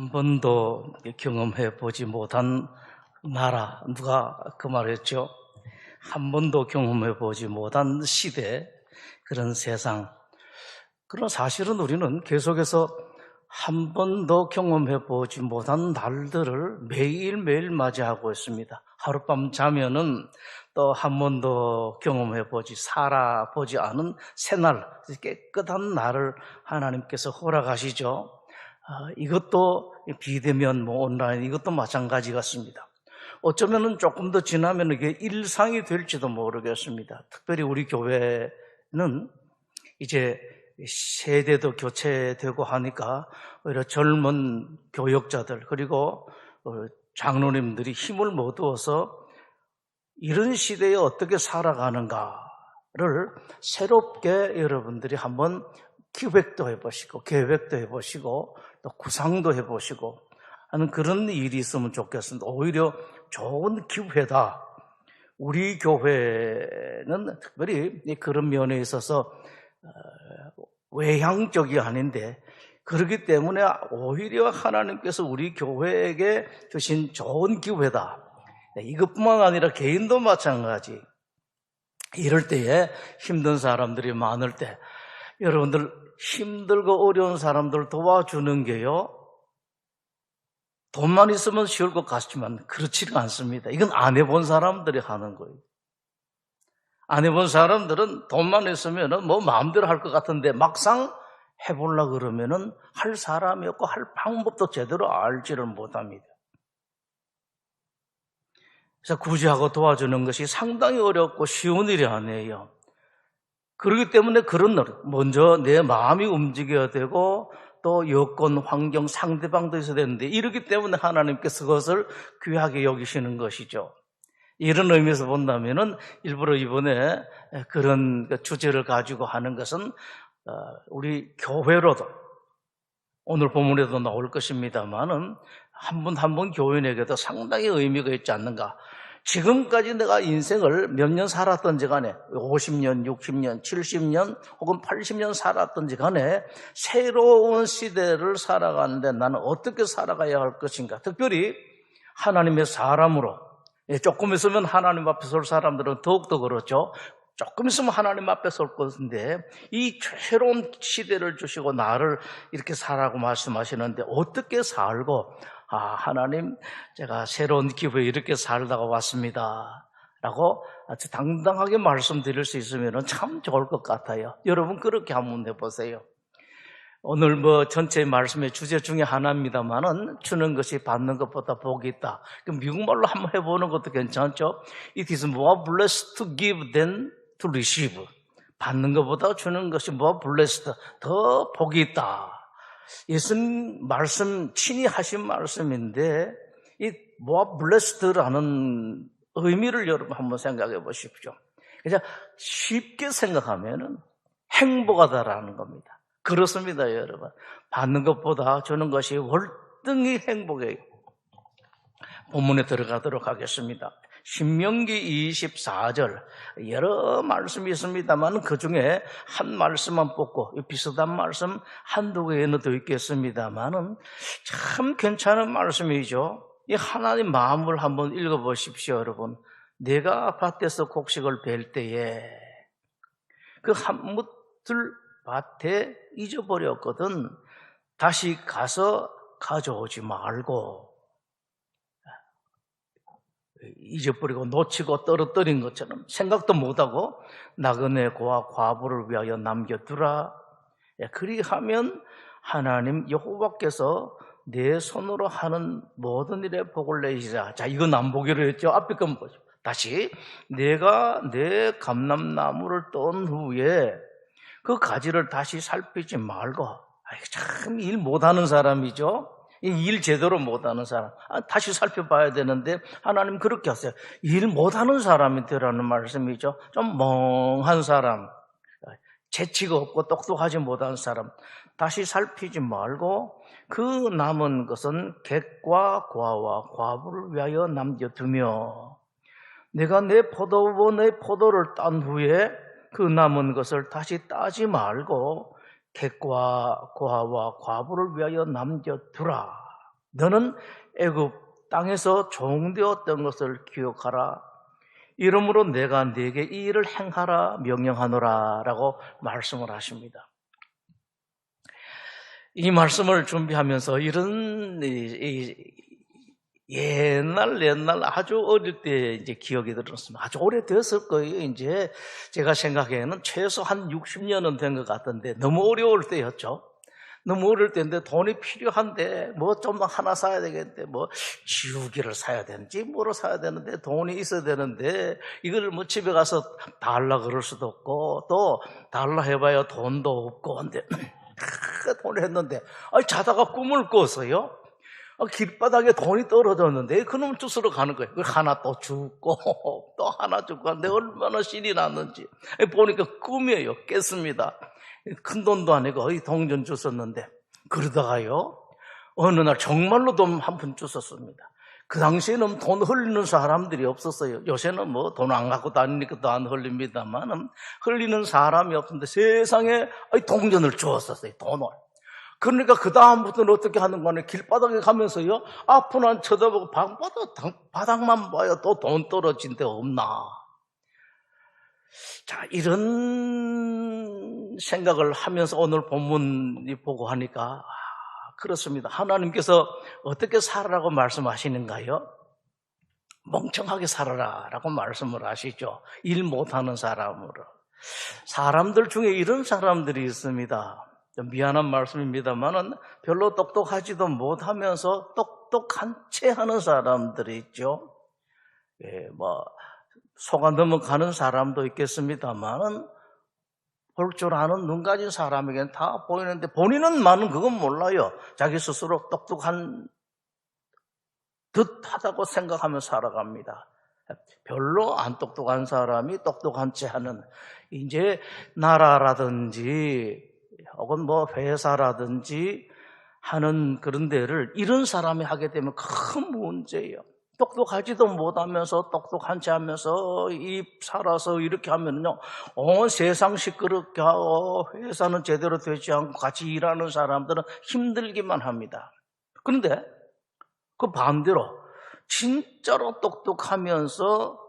한 번도 경험해 보지 못한 나라, 누가 그 말했죠? 한 번도 경험해 보지 못한 시대, 그런 세상. 그러나 사실은 우리는 계속해서 한 번도 경험해 보지 못한 날들을 매일매일 맞이하고 있습니다. 하룻밤 자면은 또 한 번도 경험해 보지, 살아보지 않은 새날, 깨끗한 날을 하나님께서 허락하시죠. 이것도 비대면 온라인, 이것도 마찬가지 같습니다. 어쩌면은 조금 더 지나면 이게 일상이 될지도 모르겠습니다. 특별히 우리 교회는 이제 세대도 교체되고 하니까 오히려 젊은 교역자들 그리고 장로님들이 힘을 못 얻어서 이런 시대에 어떻게 살아가는가를 새롭게 여러분들이 한번 기획도 해보시고 계획도 해보시고 또 구상도 해보시고 하는 그런 일이 있으면 좋겠습니다. 오히려 좋은 기회다. 우리 교회는 특별히 그런 면에 있어서 외향적이 아닌데, 그렇기 때문에 오히려 하나님께서 우리 교회에게 주신 좋은 기회다. 이것뿐만 아니라 개인도 마찬가지. 이럴 때에 힘든 사람들이 많을 때 여러분들 힘들고 어려운 사람들 도와주는 게요, 돈만 있으면 쉬울 것 같지만 그렇지가 않습니다. 이건 안 해본 사람들이 하는 거예요. 안 해본 사람들은 돈만 있으면 뭐 마음대로 할 것 같은데 막상 해보려고 그러면은 할 사람이 없고 할 방법도 제대로 알지를 못합니다. 그래서 구제하고 도와주는 것이 상당히 어렵고 쉬운 일이 아니에요. 그렇기 때문에 그런 날, 먼저 내 마음이 움직여야 되고 또 여건, 환경, 상대방도 있어야 되는데, 이렇기 때문에 하나님께서 그것을 귀하게 여기시는 것이죠. 이런 의미에서 본다면은 일부러 이번에 그런 주제를 가지고 하는 것은 우리 교회로도 오늘 본문에도 나올 것입니다만은 한 분 한 분 교인에게도 상당히 의미가 있지 않는가. 지금까지 내가 인생을 몇 년 살았던지 간에 50년, 60년, 70년 혹은 80년 살았던지 간에 새로운 시대를 살아가는데 나는 어떻게 살아가야 할 것인가. 특별히 하나님의 사람으로, 조금 있으면 하나님 앞에 설 사람들은 더욱더 그렇죠. 조금 있으면 하나님 앞에 설 것인데 이 새로운 시대를 주시고 나를 이렇게 살라고 말씀하시는데 어떻게 살고, 하나님, 제가 새로운 기회에 이렇게 살다가 왔습니다 라고 아주 당당하게 말씀드릴 수 있으면 참 좋을 것 같아요. 여러분 그렇게 한번 해보세요. 오늘 전체 말씀의 주제 중에 하나입니다만은 주는 것이 받는 것보다 복이 있다. 미국말로 한번 해보는 것도 괜찮죠. It is more blessed to give than to receive. 받는 것보다 주는 것이 more blessed, 더 복이 있다. 예수님 말씀, 친히 하신 말씀인데 이 more blessed라는 의미를 여러분 한번 생각해 보십시오. 그냥 쉽게 생각하면은 행복하다라는 겁니다. 그렇습니다, 여러분. 받는 것보다 주는 것이 월등히 행복해요. 본문에 들어가도록 하겠습니다. 신명기 24절, 여러 말씀이 있습니다만 그 중에 한 말씀만 뽑고, 비슷한 말씀 한두 개는 더 있겠습니다만은 참 괜찮은 말씀이죠. 이 하나님 마음을 한번 읽어보십시오, 여러분. 내가 밭에서 곡식을 벨 때에 그 한 묻을 밭에 잊어버렸거든 다시 가서 가져오지 말고, 잊어버리고 놓치고 떨어뜨린 것처럼 생각도 못하고 나그네 고아 과부를 위하여 남겨두라. 그리하면 하나님 여호와께서 내 손으로 하는 모든 일에 복을 내시라. 자, 이건 안 보기로 했죠. 앞에 건 보죠. 다시, 내가 내 감람나무를 떤 후에 그 가지를 다시 살피지 말고. 참 일 못하는 사람이죠. 일 제대로 못하는 사람, 다시 살펴봐야 되는데 하나님 그렇게 하세요. 일 못하는 사람이 되라는 말씀이죠. 좀 멍한 사람, 재치가 없고 똑똑하지 못한 사람, 다시 살피지 말고 그 남은 것은 객과 고아와 과부를 위하여 남겨두며, 내가 내 포도원 내 포도를 딴 후에 그 남은 것을 다시 따지 말고 객과 고아와 과부를 위하여 남겨두라. 너는 애굽 땅에서 종되었던 것을 기억하라. 이러므로 내가 네게 이 일을 행하라 명령하노라 라고 말씀을 하십니다. 이 말씀을 준비하면서 이런 옛날 아주 어릴 때 이제 기억이 들었습니다. 아주 오래됐을 거예요. 이제 제가 생각에는 최소 한 60년은 된 것 같은데 너무 어려울 때였죠. 너무 어릴 때인데 돈이 필요한데 뭐 좀 하나 사야 되겠는데 뭐 지우개를 사야 되는지 뭐를 사야 되는데 돈이 있어야 되는데 이걸 뭐 집에 가서 달라 그럴 수도 없고 또 달라 해봐야 돈도 없고 근데 돈을 했는데 자다가 꿈을 꿨어요. 길바닥에 돈이 떨어졌는데 그놈 주스러 가는 거예요. 그걸 하나 또 죽고 또 하나 죽고 하는데 얼마나 신이 났는지 보니까 꿈이에요. 깼습니다. 큰 돈도 아니고 동전 주웠는데 그러다가요 어느 날 정말로 돈 한 푼 주웠습니다. 그 당시에는 돈 흘리는 사람들이 없었어요. 요새는 뭐 돈 안 갖고 다니니까 또 안 흘립니다만 흘리는 사람이 없는데 세상에 동전을 주웠었어요. 돈을. 그러니까 그 다음부터는 어떻게 하는 거냐 길바닥에 가면서요 앞은 안 쳐다보고 바닥만 봐요. 또 돈 떨어진 데 없나. 자, 이런 생각을 하면서 오늘 본문이 보고 하니까 그렇습니다. 하나님께서 어떻게 살아라고 말씀하시는가요? 멍청하게 살아라 라고 말씀을 하시죠. 일 못하는 사람으로. 사람들 중에 이런 사람들이 있습니다. 좀 미안한 말씀입니다만은 별로 똑똑하지도 못하면서 똑똑한 채 하는 사람들이 있죠. 예, 속아 넘어가는 사람도 있겠습니다만은 볼 줄 아는 눈 가진 사람에게는 다 보이는데 본인은 많은 그건 몰라요. 자기 스스로 똑똑한 듯 하다고 생각하며 살아갑니다. 별로 안 똑똑한 사람이 똑똑한 채 하는 이제 나라라든지 혹은 뭐 회사라든지 하는 그런 데를 이런 사람이 하게 되면 큰 문제예요. 똑똑하지도 못하면서 똑똑한 채 하면서 입 살아서 이렇게 하면요 온 세상 시끄럽게 하고 회사는 제대로 되지 않고 같이 일하는 사람들은 힘들기만 합니다. 그런데 그 반대로 진짜로 똑똑하면서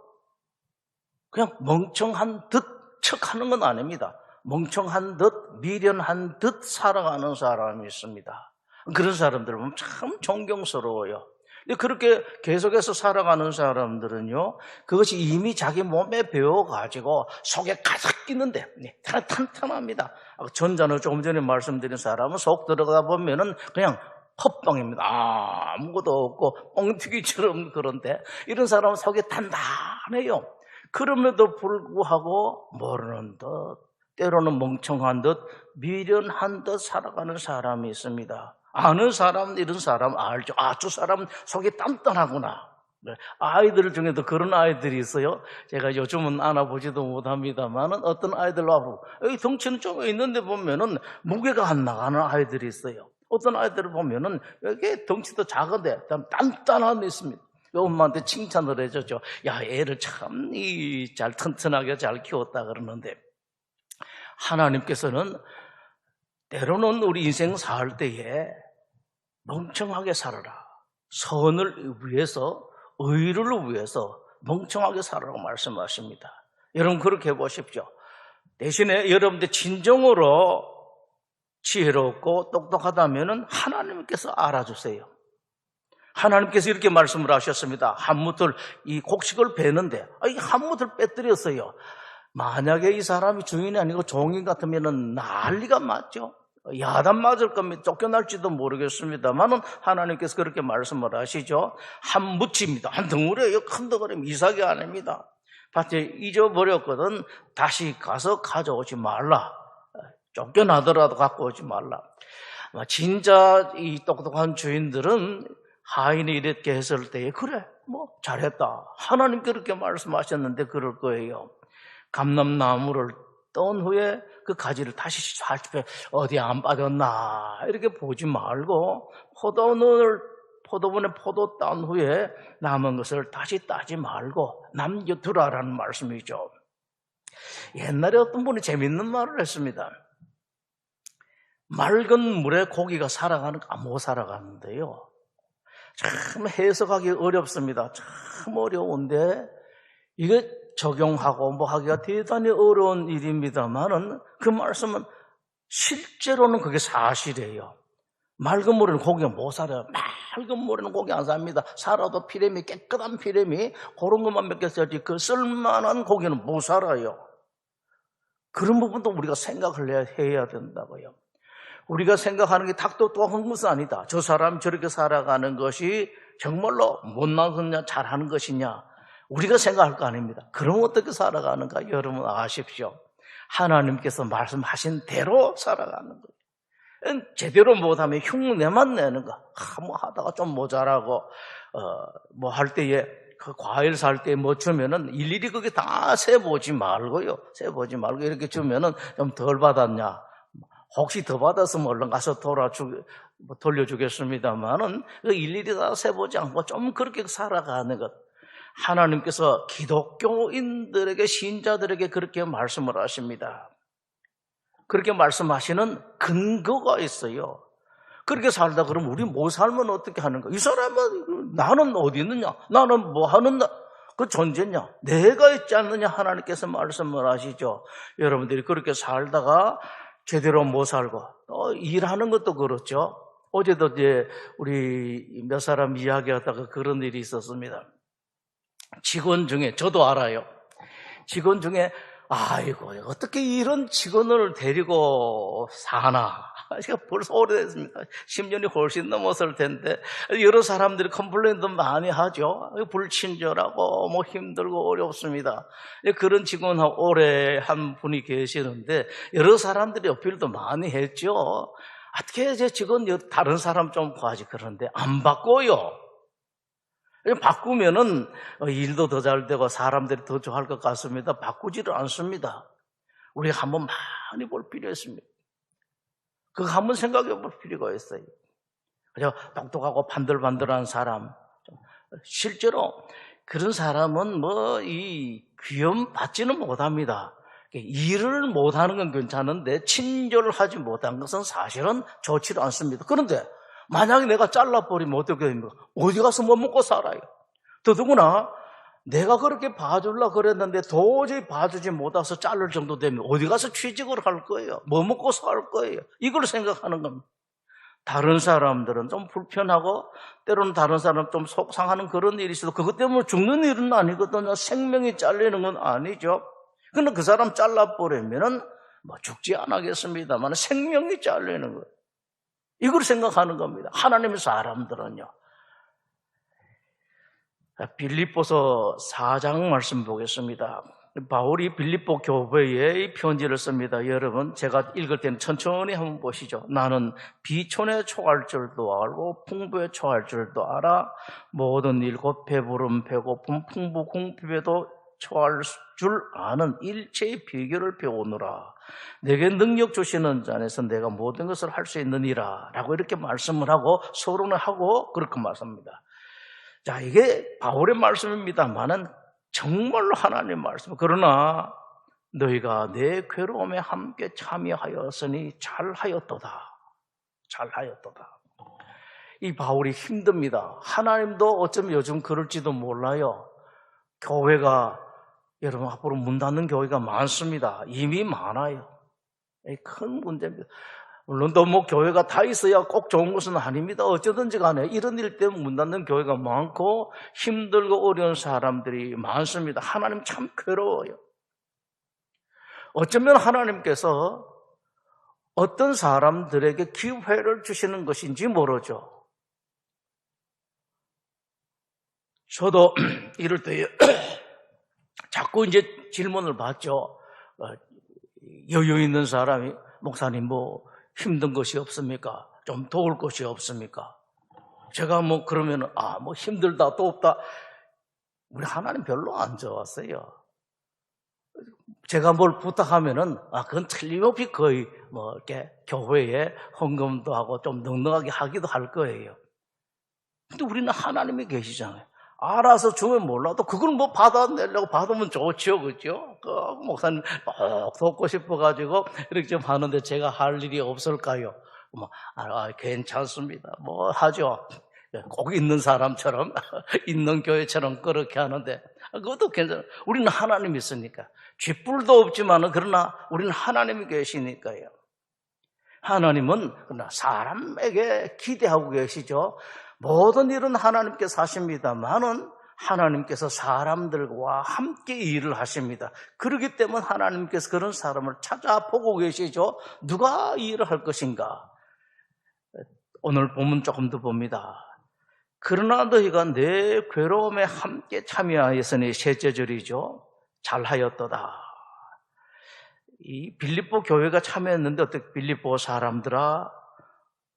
그냥 멍청한 듯 척하는 건 아닙니다. 멍청한 듯 미련한 듯 살아가는 사람이 있습니다. 그런 사람들을 보면 참 존경스러워요. 그렇게 계속해서 살아가는 사람들은요 그것이 이미 자기 몸에 배워가지고 속에 가득 끼는데 탄탄합니다. 전자는 조금 전에 말씀드린 사람은 속 들어가다 보면은 그냥 헛방입니다. 아무것도 없고 뻥튀기처럼. 그런데 이런 사람은 속이 단단해요. 그럼에도 불구하고 모르는 듯 때로는 멍청한 듯 미련한 듯 살아가는 사람이 있습니다. 아는 사람은 이런 사람 알죠. 저 사람은 속이 단단하구나. 아이들 중에도 그런 아이들이 있어요. 제가 요즘은 안아보지도 못합니다만 어떤 아이들 와보고 덩치는 좀 있는데 보면은 무게가 안 나가는 아이들이 있어요. 어떤 아이들을 보면은 여기 덩치도 작은데 단단한 애 있습니다. 엄마한테 칭찬을 해줬죠. 야, 애를 참 잘 튼튼하게 잘 키웠다 그러는데 하나님께서는 때로는 우리 인생 살 때에 멍청하게 살아라. 선을 위해서, 의를 위해서 멍청하게 살아라고 말씀하십니다. 여러분 그렇게 해보십시오. 대신에 여러분들 진정으로 지혜롭고 똑똑하다면 하나님께서 알아주세요. 하나님께서 이렇게 말씀을 하셨습니다. 한무들, 이 곡식을 베는데 이 한무들 빼뜨렸어요. 만약에 이 사람이 주인이 아니고 종인 같으면 난리가 맞죠. 야단 맞을 겁니다. 쫓겨날지도 모르겠습니다만은 하나님께서 그렇게 말씀을 하시죠. 한 묻입니다. 한 덩어리예요. 큰 덩어리. 이삭이 아닙니다. 밭에 잊어버렸거든. 다시 가서 가져오지 말라. 쫓겨나더라도 갖고 오지 말라. 진짜 이 똑똑한 주인들은 하인이 이렇게 했을 때에 그래 잘했다. 하나님 그렇게 말씀하셨는데 그럴 거예요. 감람나무를 떤 후에 그 가지를 다시 살펴 어디 안 빠졌나 이렇게 보지 말고 포도원에 포도 딴 후에 남은 것을 다시 따지 말고 남겨두라라는 말씀이죠. 옛날에 어떤 분이 재밌는 말을 했습니다. 맑은 물에 고기가 살아가는가 못 살아가는데요. 참 해석하기 어렵습니다. 참 어려운데 이게 적용하고 뭐 하기가 대단히 어려운 일입니다만은 그 말씀은 실제로는 그게 사실이에요. 맑은 물에는 고기가 못 살아요. 맑은 물에는 고기 안 삽니다. 살아도 피레미, 깨끗한 피레미 그런 것만 몇 개 써야지 그 쓸만한 고기는 못 살아요. 그런 부분도 우리가 생각을 해야 된다고요. 우리가 생각하는 게 닭도 또한 것은 아니다. 저 사람이 저렇게 살아가는 것이 정말로 못난 것이냐 잘하는 것이냐 우리가 생각할 거 아닙니다. 그럼 어떻게 살아가는가 여러분 아십시오. 하나님께서 말씀하신 대로 살아가는 거예요. 제대로 못하면 흉내만 내는 거. 뭐 하다가 좀 모자라고 뭐 할 때에 그 과일 살 때 뭐 주면은 일일이 그게 다 세보지 말고요. 세보지 말고 이렇게 주면은 좀 덜 받았냐. 혹시 더 받았으면 얼른 가서 돌려주겠습니다만은 일일이 다 세보지 않고 좀 그렇게 살아가는 것. 하나님께서 기독교인들에게 신자들에게 그렇게 말씀을 하십니다. 그렇게 말씀하시는 근거가 있어요. 그렇게 살다 그러면 우리 못 살면 어떻게 하는 거야? 이 사람은 나는 어디 있느냐? 나는 뭐 하느냐? 그 존재냐? 내가 있지 않느냐? 하나님께서 말씀을 하시죠. 여러분들이 그렇게 살다가 제대로 못 살고 또 일하는 것도 그렇죠. 어제도 이제 우리 몇 사람 이야기하다가 그런 일이 있었습니다. 직원 중에 저도 알아요. 직원 중에 아이고 어떻게 이런 직원을 데리고 사나. 제가 벌써 오래됐습니다. 10년이 훨씬 넘었을 텐데 여러 사람들이 컴플레인도 많이 하죠. 불친절하고 뭐 힘들고 어렵습니다. 그런 직원 오래 한 분이 계시는데 여러 사람들이 어필도 많이 했죠. 어떻게 제 직원 다른 사람 좀 구하지. 그런데 안 바꿔요. 바꾸면은 일도 더 잘 되고 사람들이 더 좋아할 것 같습니다. 바꾸지를 않습니다. 우리가 한번 많이 볼 필요 있습니다. 그거 한번 생각해 볼 필요가 있어요. 그래서 똑똑하고 반들반들한 사람, 실제로 그런 사람은 뭐 이 귀염 받지는 못합니다. 일을 못하는 건 괜찮은데 친절을 하지 못한 것은 사실은 좋지 않습니다. 그런데 만약에 내가 잘라버리면 어떻게 됩니까? 어디 가서 뭐 먹고 살아요? 더더구나 내가 그렇게 봐주려고 그랬는데 도저히 봐주지 못해서 자를 정도 되면 어디 가서 취직을 할 거예요? 뭐 먹고 살 거예요? 이걸 생각하는 겁니다. 다른 사람들은 좀 불편하고 때로는 다른 사람 좀 속상하는 그런 일이 있어도 그것 때문에 죽는 일은 아니거든요. 생명이 잘리는 건 아니죠. 근데 그 사람 잘라버리면은 뭐 죽지 않겠습니다만 생명이 잘리는 거예요. 이걸 생각하는 겁니다. 하나님의 사람들은요. 빌립보서 4장 말씀 보겠습니다. 바울이 빌립보 교회에 이 편지를 씁니다. 여러분 제가 읽을 때는 천천히 한번 보시죠. 나는 비촌에 초할 줄도 알고 풍부에 초할 줄도 알아. 모든 일 곧 배부름 배고픔 풍부 궁핍에도 초할 줄 아는 일체의 비결을 배우느라 내게 능력 주시는 자 안에서 내가 모든 것을 할 수 있느니라 라고 이렇게 말씀을 하고 서론을 하고 그렇게 말씀합니다. 자, 이게 바울의 말씀입니다만은 정말로 하나님의 말씀. 그러나 너희가 내 괴로움에 함께 참여하였으니 잘하였도다. 잘하였도다. 이 바울이 힘듭니다. 하나님도 어쩌면 요즘 그럴지도 몰라요. 교회가 여러분 앞으로 문 닫는 교회가 많습니다. 이미 많아요. 큰 문제입니다. 물론 또 뭐 교회가 다 있어야 꼭 좋은 것은 아닙니다. 어쩌든지 간에 이런 일 때문에 문 닫는 교회가 많고 힘들고 어려운 사람들이 많습니다. 하나님 참 괴로워요. 어쩌면 하나님께서 어떤 사람들에게 기회를 주시는 것인지 모르죠. 저도 이럴 때 자꾸 이제 질문을 받죠. 여유 있는 사람이 목사님 뭐 힘든 것이 없습니까? 좀 도울 것이 없습니까? 제가 뭐 그러면 뭐 힘들다 돕다 우리 하나님 별로 안 좋았어요. 제가 뭘 부탁하면은 그건 틀림없이 거의 뭐 이렇게 교회에 헌금도 하고 좀 넉넉하게 하기도 할 거예요. 근데 우리는 하나님이 계시잖아요. 알아서 주면 몰라도 그걸 뭐 받아내려고 받으면 좋죠, 그죠? 목사님 돕고 싶어가지고 이렇게 좀 하는데 제가 할 일이 없을까요? 괜찮습니다. 뭐 하죠. 꼭 있는 사람처럼, 있는 교회처럼 그렇게 하는데, 그것도 괜찮아요. 우리는 하나님이 있으니까. 쥐뿔도 없지만, 그러나 우리는 하나님이 계시니까요. 하나님은 그러나 사람에게 기대하고 계시죠. 모든 일은 하나님께서 하십니다만은 하나님께서 사람들과 함께 일을 하십니다. 그렇기 때문에 하나님께서 그런 사람을 찾아보고 계시죠. 누가 일을 할 것인가? 오늘 본문 조금 더 봅니다. 그러나 너희가 내 괴로움에 함께 참여하였으니 셋째 절이죠. 잘하였도다. 이 빌립보 교회가 참여했는데 어떻게 빌립보 사람들아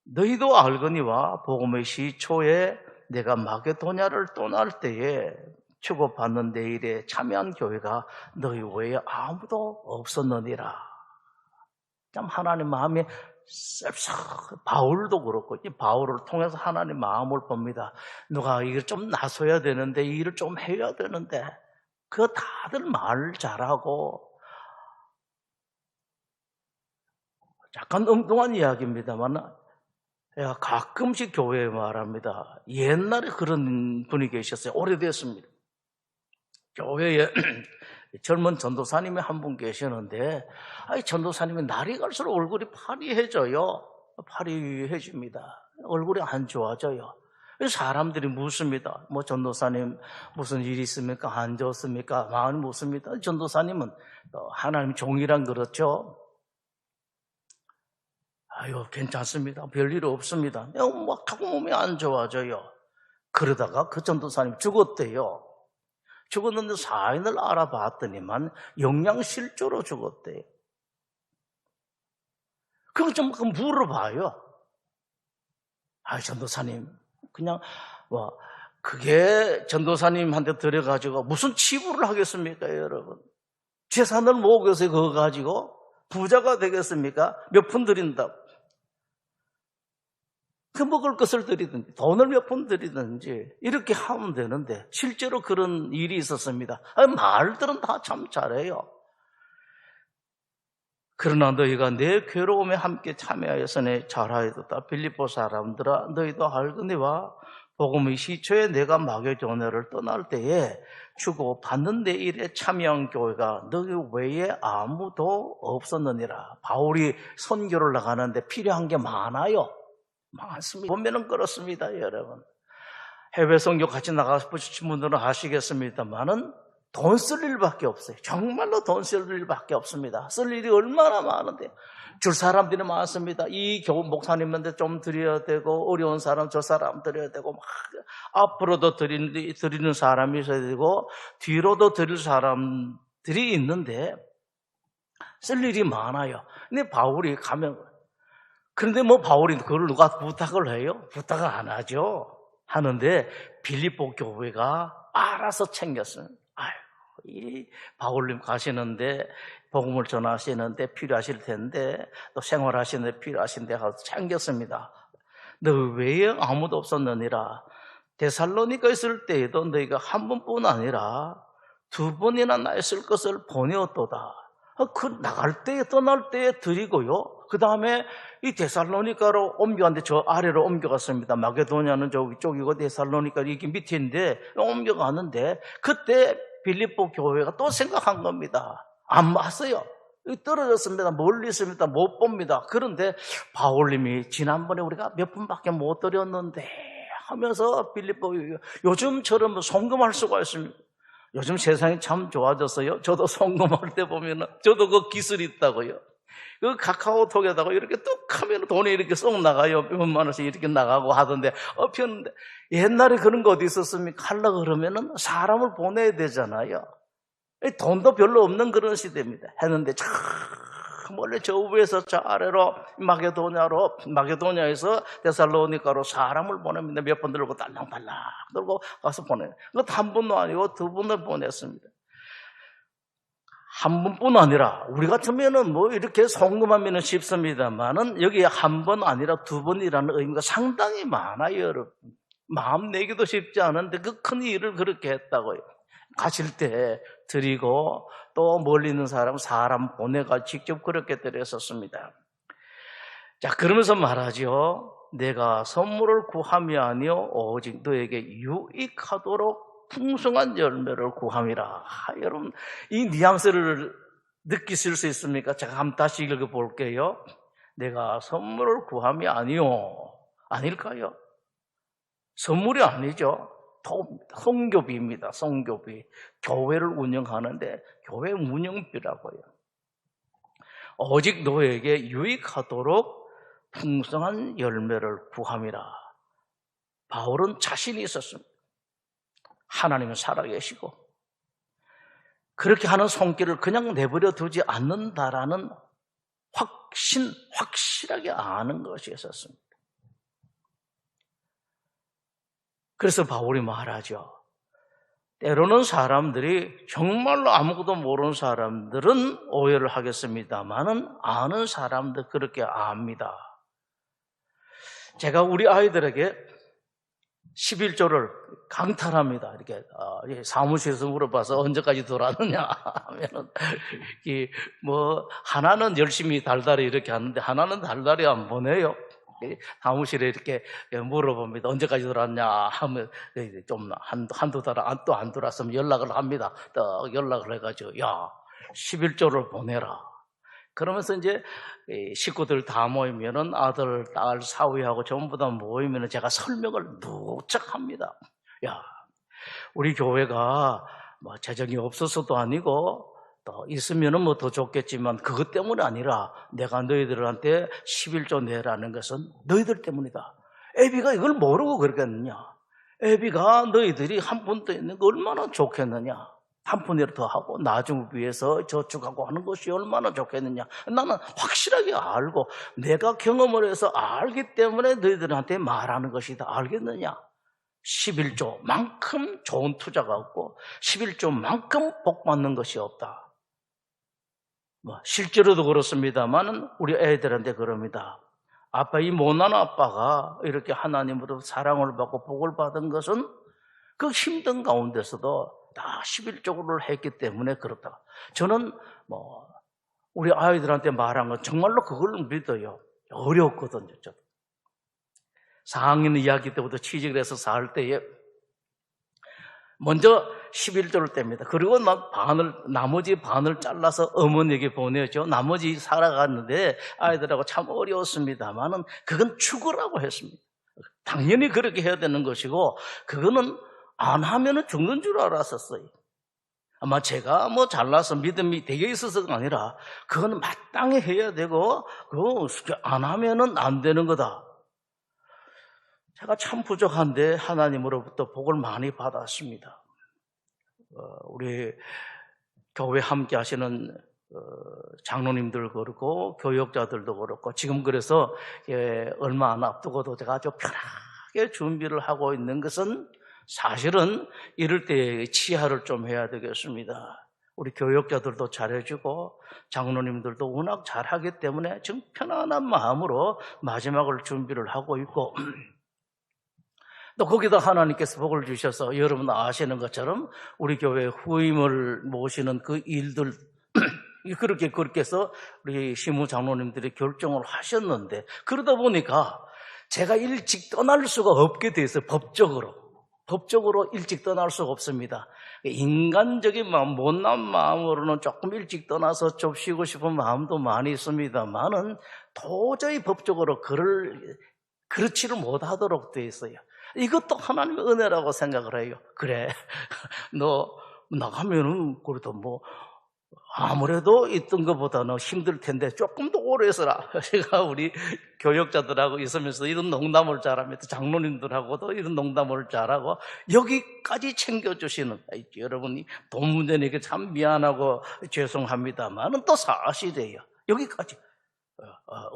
너희도 알거니와 복음의 시초에 내가 마게도냐를 떠날 때에 축복받는 내 일에 참여한 교회가 너희 외에 아무도 없었느니라. 참 하나님 마음이 씁쓸. 바울도 그렇고 이 바울을 통해서 하나님 마음을 봅니다. 누가 이걸 좀 나서야 되는데 이 일을 좀 해야 되는데 그 다들 말 잘하고 약간 엉뚱한 이야기입니다만 가끔씩 교회에 말합니다. 옛날에 그런 분이 계셨어요. 오래됐습니다. 교회에 젊은 전도사님이 한 분 계시는데 전도사님이 날이 갈수록 얼굴이 파리해져요. 파리해집니다. 얼굴이 안 좋아져요. 사람들이 묻습니다. 뭐 전도사님 무슨 일이 있습니까? 안 좋습니까? 마음이 묻습니다. 전도사님은 하나님 종이란 그렇죠. 아유 괜찮습니다. 별일 없습니다. 막 자꾸 몸이 안 좋아져요. 그러다가 그 전도사님 죽었대요. 죽었는데 사인을 알아봤더니만 영양실조로 죽었대요. 그럼 좀 물어봐요. 전도사님 그냥 그게 전도사님한테 들어가지고 무슨 치부를 하겠습니까 여러분? 재산을 모으고서 그거 가지고 부자가 되겠습니까? 몇 푼 드린다고. 그 먹을 것을 드리든지 돈을 몇 푼 드리든지 이렇게 하면 되는데 실제로 그런 일이 있었습니다. 말들은 다 참 잘해요. 그러나 너희가 내 괴로움에 함께 참여하여서 내 잘하였다. 빌립보 사람들아 너희도 알거니와 복음의 시초에 내가 마게도냐를 떠날 때에 주고 받는 내 일에 참여한 교회가 너희 외에 아무도 없었느니라. 바울이 선교를 나가는데 필요한 게 많아요. 많습니다. 보면은 그렇습니다, 여러분. 해외 선교 같이 나가보신 분들은 아시겠습니다만은 돈 쓸 일밖에 없어요. 정말로 돈 쓸 일밖에 없습니다. 쓸 일이 얼마나 많은데 줄 사람들이 많습니다. 이 교우 목사님한테 좀 드려야 되고 어려운 사람 저 사람 드려야 되고 막 앞으로도 드리는 사람이 있어야 되고 뒤로도 드릴 사람들이 있는데 쓸 일이 많아요. 근데 바울이 가면 그런데 바울이 그걸 누가 부탁을 해요? 부탁을 안 하죠. 하는데 빌립보 교회가 알아서 챙겼어요. 이 바울님 가시는데 복음을 전하시는데 필요하실 텐데 또 생활하시는데 필요하신데 가서 챙겼습니다. 너 외에 아무도 없었느니라. 데살로니가 있을 때에도 너희가 한 번뿐 아니라 두 번이나 나 있을 것을 보내었도다. 나갈 때 떠날 때 드리고요. 그 다음에 이 데살로니카로 옮겨갔는데 저 아래로 옮겨갔습니다. 마게도냐는 저기 쪽이고 데살로니카 이게 밑인데 옮겨가는데 그때 빌립보 교회가 또 생각한 겁니다. 안 봤어요. 떨어졌습니다. 멀리 있습니다. 못 봅니다. 그런데 바울님이 지난번에 우리가 몇 분밖에 못 드렸는데 하면서 빌립보 요즘처럼 송금할 수가 있습니다. 요즘 세상이 참 좋아졌어요. 저도 송금할 때 보면 저도 그 기술이 있다고요. 그 카카오톡에다가 이렇게 뚝 하면 돈이 이렇게 쏙 나가요. 몇만 원씩 이렇게 나가고 하던데 폈는데 옛날에 그런 거 어디 있었습니까? 하려고 그러면은 사람을 보내야 되잖아요. 돈도 별로 없는 그런 시대입니다. 했는데 참 원래 저 위에서 저 아래로 마게도냐에서 데살로니카로 사람을 보냅니다. 몇 번 들고 딸랑딸랑 들고 가서 보내요. 그것도 한 번도 아니고 두 번을 보냈습니다. 한 번뿐 아니라 우리 같으면은 이렇게 송금하면 쉽습니다만은 여기 한 번 아니라 두 번이라는 의미가 상당히 많아요, 여러분. 마음 내기도 쉽지 않은데 그 큰 일을 그렇게 했다고요. 가실 때 드리고 또 멀리 있는 사람 보내가 직접 그렇게 드렸었습니다. 자, 그러면서 말하죠. 내가 선물을 구함이 아니요 오직 너에게 유익하도록 풍성한 열매를 구함이라. 여러분, 이 뉘앙스를 느끼실 수 있습니까? 제가 한번 다시 읽어볼게요. 내가 선물을 구함이 아니요. 아닐까요? 선물이 아니죠. 성교비입니다. 성교비. 교회를 운영하는데 교회 운영비라고요. 오직 너에게 유익하도록 풍성한 열매를 구함이라. 바울은 자신이 있었습니다. 하나님은 살아계시고 그렇게 하는 손길을 그냥 내버려 두지 않는다라는 확실하게 아는 것이 있었습니다. 그래서 바울이 말하죠. 때로는 사람들이 정말로 아무것도 모르는 사람들은 오해를 하겠습니다만은 아는 사람들 그렇게 압니다. 제가 우리 아이들에게 11조를 강탈합니다. 이렇게 사무실에서 물어봐서 언제까지 돌았느냐 하면은 하나는 열심히 달달이 이렇게 하는데 하나는 달달이 안 보내요. 사무실에 이렇게 물어봅니다. 언제까지 돌았냐 하면 좀 한두 달 또 안 돌았으면 연락을 합니다. 또 연락을 해가지고 11조를 보내라. 그러면서 이제 식구들 다 모이면은 아들, 딸, 사위하고 전부 다 모이면은 제가 설명을 누적 합니다. 우리 교회가 재정이 없어서도 아니고 또 있으면은 더 좋겠지만 그것 때문이 아니라 내가 너희들한테 11조 내라는 것은 너희들 때문이다. 애비가 이걸 모르고 그러겠느냐? 애비가 너희들이 한 푼 더 있는 거 얼마나 좋겠느냐? 한 푼이라도 더 하고 나중을 위해서 저축하고 하는 것이 얼마나 좋겠느냐. 나는 확실하게 알고 내가 경험을 해서 알기 때문에 너희들한테 말하는 것이다. 알겠느냐? 11조만큼 좋은 투자가 없고 11조만큼 복 받는 것이 없다. 실제로도 그렇습니다만 우리 애들한테 그럽니다. 아빠, 이 못난 아빠가 이렇게 하나님으로 사랑을 받고 복을 받은 것은 그 힘든 가운데서도 다 11조를 했기 때문에 그렇다. 저는 우리 아이들한테 말한 건 정말로 그걸 믿어요. 어려웠거든요. 저도. 4학년 이야기 때부터 취직을 해서 살 때에 먼저 11조를 뗍니다. 그리고 나머지 반을 잘라서 어머니에게 보내죠. 나머지 살아갔는데 아이들하고 참 어려웠습니다만은 그건 죽으라고 했습니다. 당연히 그렇게 해야 되는 것이고 그거는 안 하면은 죽는 줄 알았었어요. 아마 제가 잘나서 믿음이 되게 있어서가 아니라 그건 마땅히 해야 되고 그거 안 하면은 안 되는 거다. 제가 참 부족한데 하나님으로부터 복을 많이 받았습니다. 우리 교회 함께 하시는 장로님들 그렇고 교역자들도 그렇고 지금 그래서 얼마 안 앞두고도 제가 아주 편하게 준비를 하고 있는 것은 사실은 이럴 때 치하를 좀 해야 되겠습니다. 우리 교역자들도 잘해주고 장로님들도 워낙 잘하기 때문에 지금 편안한 마음으로 마지막을 준비를 하고 있고 또 거기다 하나님께서 복을 주셔서 여러분 아시는 것처럼 우리 교회 후임을 모시는 그 일들 그렇게 해서 우리 시무 장로님들이 결정을 하셨는데 그러다 보니까 제가 일찍 떠날 수가 없게 돼 있어요. 법적으로 일찍 떠날 수가 없습니다. 인간적인 마음, 못난 마음으로는 조금 일찍 떠나서 좀 쉬고 싶은 마음도 많이 있습니다만은 도저히 법적으로 그렇지를 못하도록 돼 있어요. 이것도 하나님의 은혜라고 생각을 해요. 그래, 너 나가면은 그래도 아무래도 있던 것보다는 힘들 텐데 조금 더 오래 있어라. 제가 우리 교역자들하고 있으면서 이런 농담을 잘합니다. 장로님들하고도 이런 농담을 잘하고 여기까지 챙겨주시는 여러분이 돈 문제니까 참 미안하고 죄송합니다만은 또 사실이에요. 여기까지.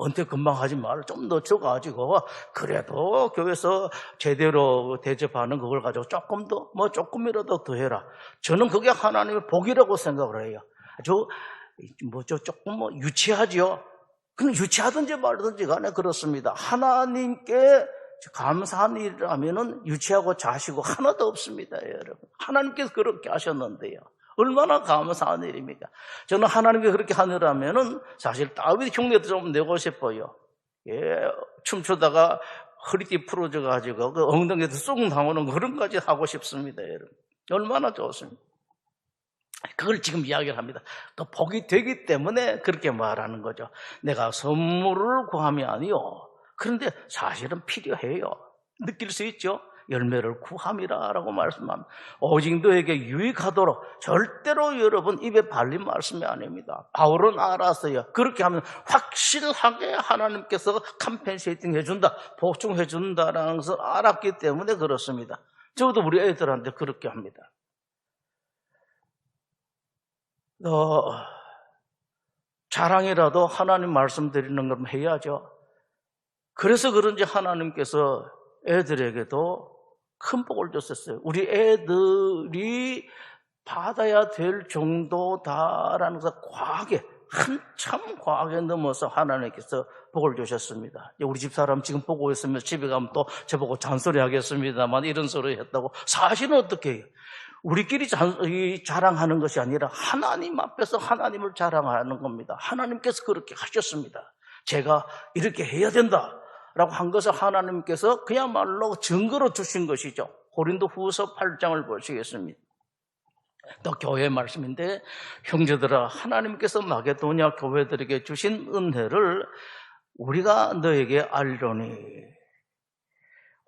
은퇴 금방 하지 말고 좀 늦춰가지고 그래도 교회에서 제대로 대접하는 그걸 가지고 조금 더 조금이라도 더 해라. 저는 그게 하나님의 복이라고 생각을 해요. 조금 유치하죠. 그냥 유치하든지 말든지 간에 그렇습니다. 하나님께 감사한 일이라면은 유치하고 자시고 하나도 없습니다, 여러분. 하나님께서 그렇게 하셨는데요. 얼마나 감사한 일입니까? 저는 하나님께 그렇게 하느라면은 사실 다윗 흉내도 좀 내고 싶어요. 춤추다가 허리띠 풀어져가지고 그 엉덩이에서 쑥 나오는 그런 까지 하고 싶습니다, 여러분. 얼마나 좋습니까? 그걸 지금 이야기를 합니다. 또 복이 되기 때문에 그렇게 말하는 거죠. 내가 선물을 구함이 아니요. 그런데 사실은 필요해요. 느낄 수 있죠? 열매를 구함이라고 말씀합니다. 오직 너에게 유익하도록 절대로 여러분 입에 발린 말씀이 아닙니다. 바울은 알았어요. 그렇게 하면 확실하게 하나님께서 컴펜세이팅 해준다, 보충해준다라는 것을 알았기 때문에 그렇습니다. 저도 우리 애들한테 그렇게 합니다. 자랑이라도 하나님 말씀드리는 걸 해야죠. 그래서 그런지 하나님께서 애들에게도 큰 복을 줬었어요. 우리 애들이 받아야 될 정도다라는 것을 과하게, 한참 과하게 넘어서 하나님께서 복을 주셨습니다. 우리 집사람 지금 보고 있으면 집에 가면 또 저보고 잔소리 하겠습니다만 이런 소리 했다고. 사실은 어떻게 해요? 우리끼리 자랑하는 것이 아니라 하나님 앞에서 하나님을 자랑하는 겁니다. 하나님께서 그렇게 하셨습니다. 제가 이렇게 해야 된다 라고 한 것을 하나님께서 그야말로 증거로 주신 것이죠. 고린도후서 8장을 보시겠습니다. 또 교회 말씀인데, 형제들아, 하나님께서 마게도냐 교회들에게 주신 은혜를 우리가 너에게 알리노니.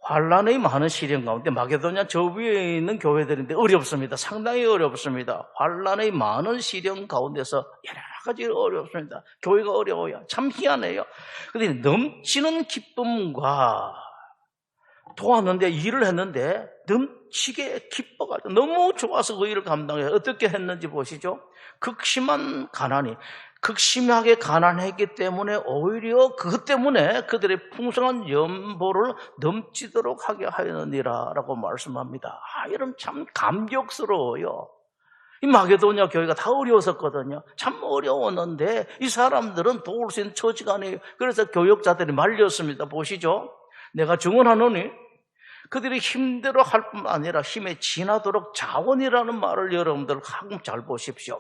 환난의 많은 시련 가운데, 마게도냐 저 위에 있는 교회들인데 어렵습니다. 상당히 어렵습니다. 환난의 많은 시련 가운데서 여러 가지 어렵습니다. 교회가 어려워요. 참 희한해요. 그런데 넘치는 기쁨과 도왔는데, 일을 했는데 넘치게 기뻐가지고 너무 좋아서 그 일을 감당해요. 어떻게 했는지 보시죠. 극심하게 가난했기 때문에 오히려 그것 때문에 그들의 풍성한 연보를 넘치도록 하게 하였느니라 라고 말씀합니다. 여러분 참 감격스러워요. 이 마게도냐 교회가 다 어려웠었거든요. 참 어려웠는데 이 사람들은 도울 수 있는 처지가 아니에요. 그래서 교역자들이 말렸습니다. 보시죠. 내가 증언하노니 그들이 힘대로 할 뿐만 아니라 힘에 지나도록 자원이라는 말을 여러분들 가끔 잘 보십시오.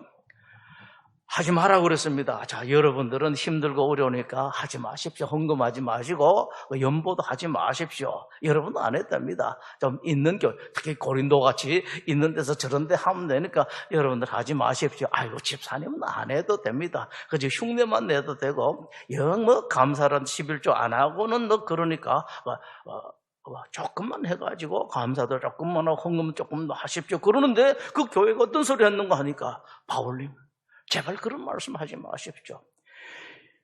하지 마라 그랬습니다. 자, 여러분들은 힘들고 어려우니까 하지 마십시오. 헌금하지 마시고 연보도 하지 마십시오. 여러분은 안 했답니다. 좀 있는 교회, 특히 고린도 같이 있는 데서 저런 데 하면 되니까 여러분들 하지 마십시오. 아이고, 집사님은 안 해도 됩니다. 그저 흉내만 내도 되고 영 감사란 11조 안 하고는 그러니까 조금만 해가지고 감사도 조금만 하고 헌금 조금 하십시오. 그러는데 그 교회가 어떤 소리 했는가 하니까, 바울님 제발 그런 말씀하지 마십시오.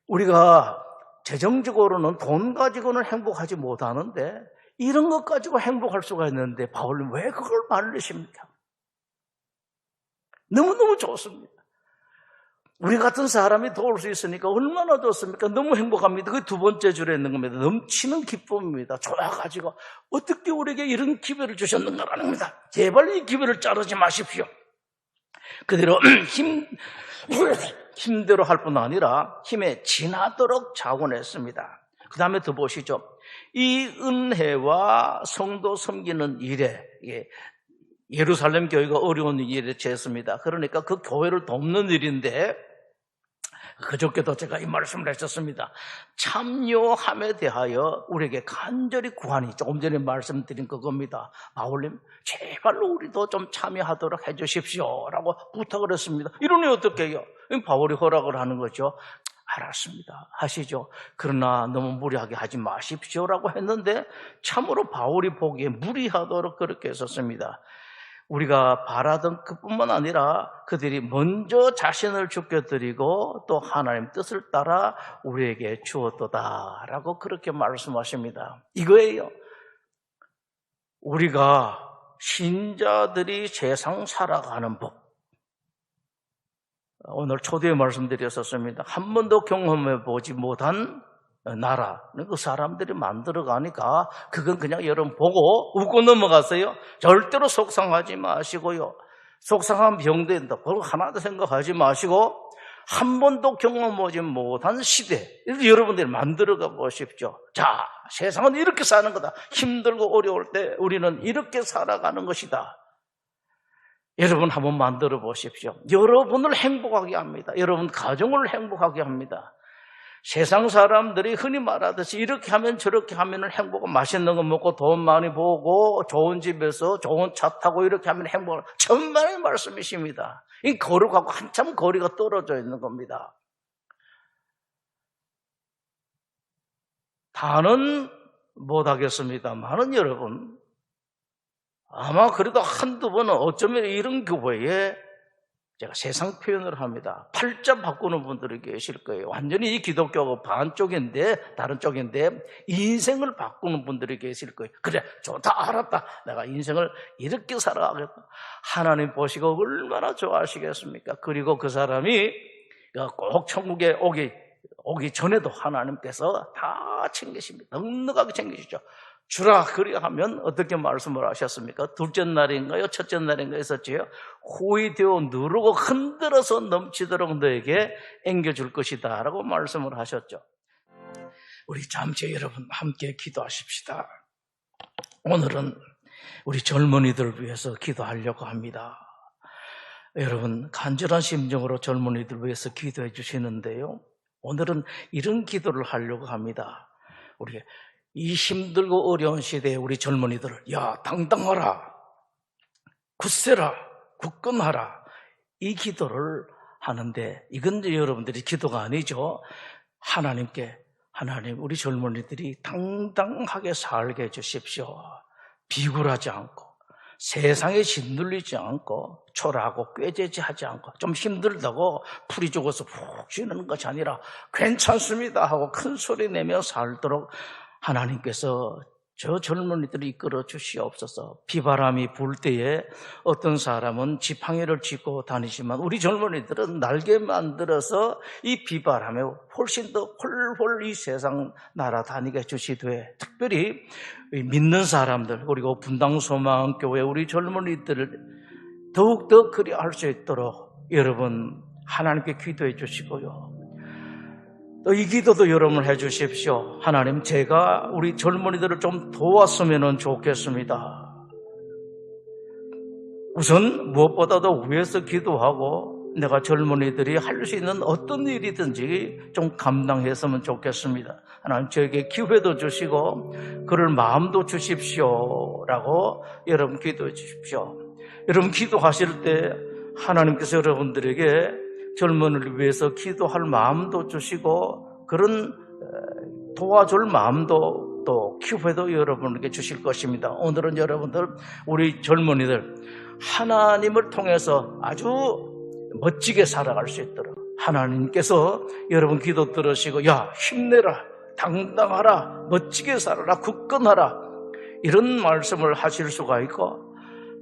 우리가 재정적으로는 돈 가지고는 행복하지 못하는데 이런 것 가지고 행복할 수가 있는데 바울님 왜 그걸 말리십니까? 너무너무 좋습니다. 우리 같은 사람이 도울 수 있으니까 얼마나 좋습니까? 너무 행복합니다. 그 두 번째 줄에 있는 겁니다. 넘치는 기쁨입니다. 좋아가지고 어떻게 우리에게 이런 기회를 주셨는가라는 겁니다. 제발 이 기회를 자르지 마십시오. 그대로 힘대로 할 뿐 아니라 힘에 지나도록 자원했습니다. 그 다음에 더 보시죠. 이 은혜와 성도 섬기는 일에, 예루살렘 교회가 어려운 일에 처했습니다. 그러니까 그 교회를 돕는 일인데, 그저께도 제가 이 말씀을 했었습니다. 참여함에 대하여 우리에게 간절히 구하니, 조금 전에 말씀드린 그겁니다. 바울님 제발 우리도 좀 참여하도록 해주십시오 라고 부탁을 했습니다. 이러니 어떻게 해요? 바울이 허락을 하는 거죠. 알았습니다, 하시죠. 그러나 너무 무리하게 하지 마십시오라고 했는데 참으로 바울이 보기에 무리하도록 그렇게 했었습니다. 우리가 바라던 그뿐만 아니라 그들이 먼저 자신을 주께 드리고 또 하나님 뜻을 따라 우리에게 주었도다라고 그렇게 말씀하십니다. 이거예요. 우리가 신자들이 세상 살아가는 법. 오늘 초대에 말씀드렸었습니다. 한 번도 경험해 보지 못한 나라, 그 사람들이 만들어가니까 그건 그냥 여러분 보고 웃고 넘어갔어요. 절대로 속상하지 마시고요. 속상한 병된다, 그걸 하나도 생각하지 마시고 한 번도 경험하지 못한 시대, 여러분들이 만들어가 보십시오. 자, 세상은 이렇게 사는 거다. 힘들고 어려울 때 우리는 이렇게 살아가는 것이다. 여러분 한번 만들어 보십시오. 여러분을 행복하게 합니다. 여러분 가정을 행복하게 합니다. 세상 사람들이 흔히 말하듯이 이렇게 하면 저렇게 하면 행복하고 맛있는 거 먹고 돈 많이 벌고 좋은 집에서 좋은 차 타고 이렇게 하면 행복하고 천만의 말씀이십니다. 이 거룩하고 한참 거리가 떨어져 있는 겁니다. 다는 못하겠습니다만은 여러분 아마 그래도 한두 번은 어쩌면 이런 교회에 제가 세상 표현을 합니다. 팔자 바꾸는 분들이 계실 거예요. 완전히 이 기독교가 반쪽인데 다른 쪽인데 인생을 바꾸는 분들이 계실 거예요. 그래 좋다 알았다. 내가 인생을 이렇게 살아가겠다. 하나님 보시고 얼마나 좋아하시겠습니까? 그리고 그 사람이 꼭 천국에 오기 전에도 하나님께서 다 챙기십니다. 넉넉하게 챙기시죠. 주라 그리하면 어떻게 말씀을 하셨습니까? 둘째 날인가요? 첫째 날인가요? 했었지요. 호의 되어 누르고 흔들어서 넘치도록 너에게 앵겨줄 것이다 라고 말씀을 하셨죠. 우리 잠시 여러분 함께 기도하십시다. 오늘은 우리 젊은이들 위해서 기도하려고 합니다. 여러분 간절한 심정으로 젊은이들 위해서 기도해 주시는데요, 오늘은 이런 기도를 하려고 합니다. 우리 이 힘들고 어려운 시대에 우리 젊은이들을 야 당당하라, 굳세라, 굳건하라 이 기도를 하는데 이건 여러분들이 기도가 아니죠. 하나님께 하나님 우리 젊은이들이 당당하게 살게 해주십시오. 비굴하지 않고 세상에 짓눌리지 않고 초라하고 꾀죄죄하지 않고 좀 힘들다고 풀이 죽어서 푹 쉬는 것이 아니라 괜찮습니다 하고 큰 소리 내며 살도록 하나님께서 저 젊은이들을 이끌어 주시옵소서. 비바람이 불 때에 어떤 사람은 지팡이를 짚고 다니지만 우리 젊은이들은 날개 만들어서 이 비바람에 훨씬 더 홀홀 이 세상 날아다니게 해주시되, 특별히 믿는 사람들 그리고 분당소망교회 우리 젊은이들을 더욱더 그리 할 수 있도록 여러분 하나님께 기도해 주시고요, 또 이 기도도 여러분 해 주십시오. 하나님 제가 우리 젊은이들을 좀 도왔으면 좋겠습니다. 우선 무엇보다도 위에서 기도하고 내가 젊은이들이 할 수 있는 어떤 일이든지 좀 감당했으면 좋겠습니다. 하나님 저에게 기회도 주시고 그럴 마음도 주십시오 라고 여러분 기도해 주십시오. 여러분 기도하실 때 하나님께서 여러분들에게 젊은이를 위해서 기도할 마음도 주시고 그런 도와줄 마음도 또 기회도 여러분에게 주실 것입니다. 오늘은 여러분들 우리 젊은이들 하나님을 통해서 아주 멋지게 살아갈 수 있도록 하나님께서 여러분 기도 들으시고 야 힘내라, 당당하라, 멋지게 살아라, 굳건하라 이런 말씀을 하실 수가 있고,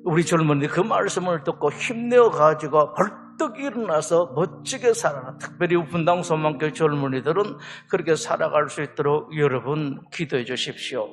우리 젊은이들 그 말씀을 듣고 힘내어 가지고 벌떡 일어나서 멋지게 살아라. 특별히 분당소망교회 젊은이들은 그렇게 살아갈 수 있도록 여러분 기도해 주십시오.